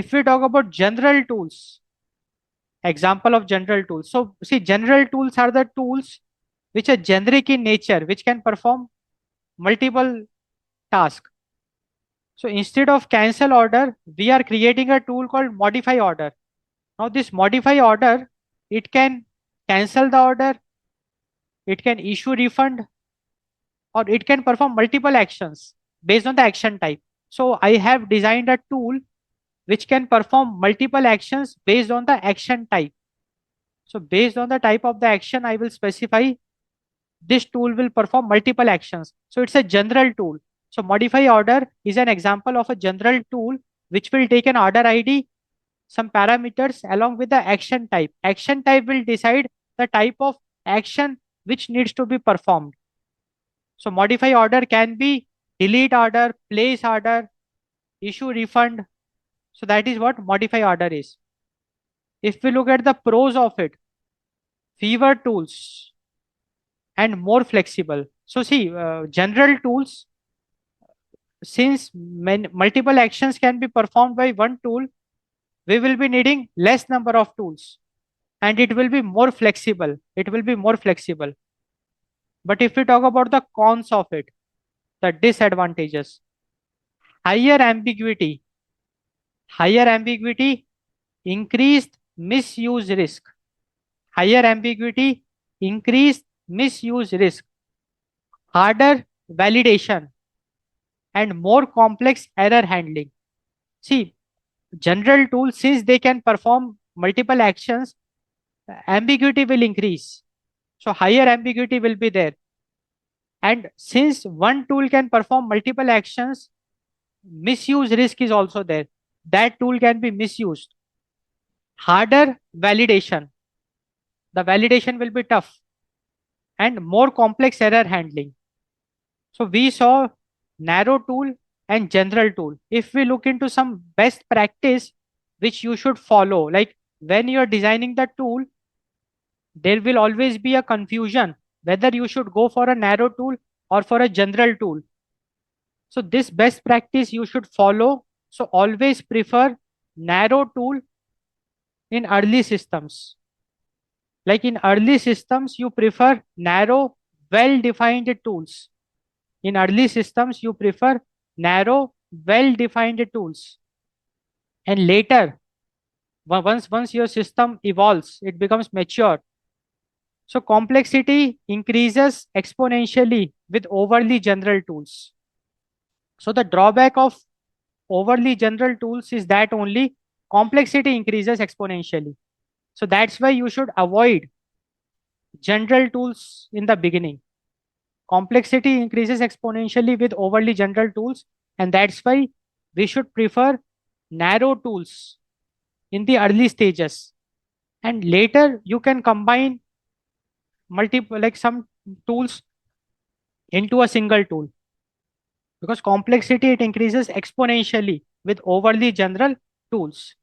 If we talk about general tools, example of general tools. So see, general tools are the tools which are generic in nature, which can perform multiple tasks. So instead of cancel order, we are creating a tool called modify order. Now this modify order, it can cancel the order, it can issue refund, or it can perform multiple actions based on the action type. So I have designed a tool which can perform multiple actions based on the action type. So based on the type of the action, I will specify this tool will perform multiple actions. So it's a general tool. So modify order is an example of a general tool which will take an order ID, some parameters along with the action type. Action type will decide the type of action which needs to be performed. So modify order can be delete order, place order, issue refund. So that is what modify order is. If we look at the pros of it, fewer tools and more flexible. So see, general tools, since multiple actions can be performed by one tool, we will be needing less number of tools and it will be more flexible. It will be more flexible. But if we talk about the cons of it, the disadvantages, higher ambiguity, higher ambiguity, increased misuse risk, higher ambiguity, increased misuse risk, harder validation, and more complex error handling. See, general tools, since they can perform multiple actions, ambiguity will increase. So higher ambiguity will be there. And since one tool can perform multiple actions, misuse risk is also there. That tool can be misused. Harder validation. The validation will be tough and more complex error handling. So we saw narrow tool and general tool. If we look into some best practice which you should follow, like when you are designing the tool, there will always be a confusion whether you should go for a narrow tool or for a general tool. So this best practice you should follow. So always prefer narrow tool in early systems. Like in early systems, you prefer narrow, well-defined tools. In early systems, you prefer narrow, well-defined tools. And later, once your system evolves, it becomes mature. So complexity increases exponentially with overly general tools. So the drawback of overly general tools is that only complexity increases exponentially. So that's why you should avoid general tools in the beginning. Complexity increases exponentially with overly general tools, and that's why we should prefer narrow tools in the early stages. And later you can combine multiple, like some tools into a single tool, because complexity it increases exponentially with overly general tools.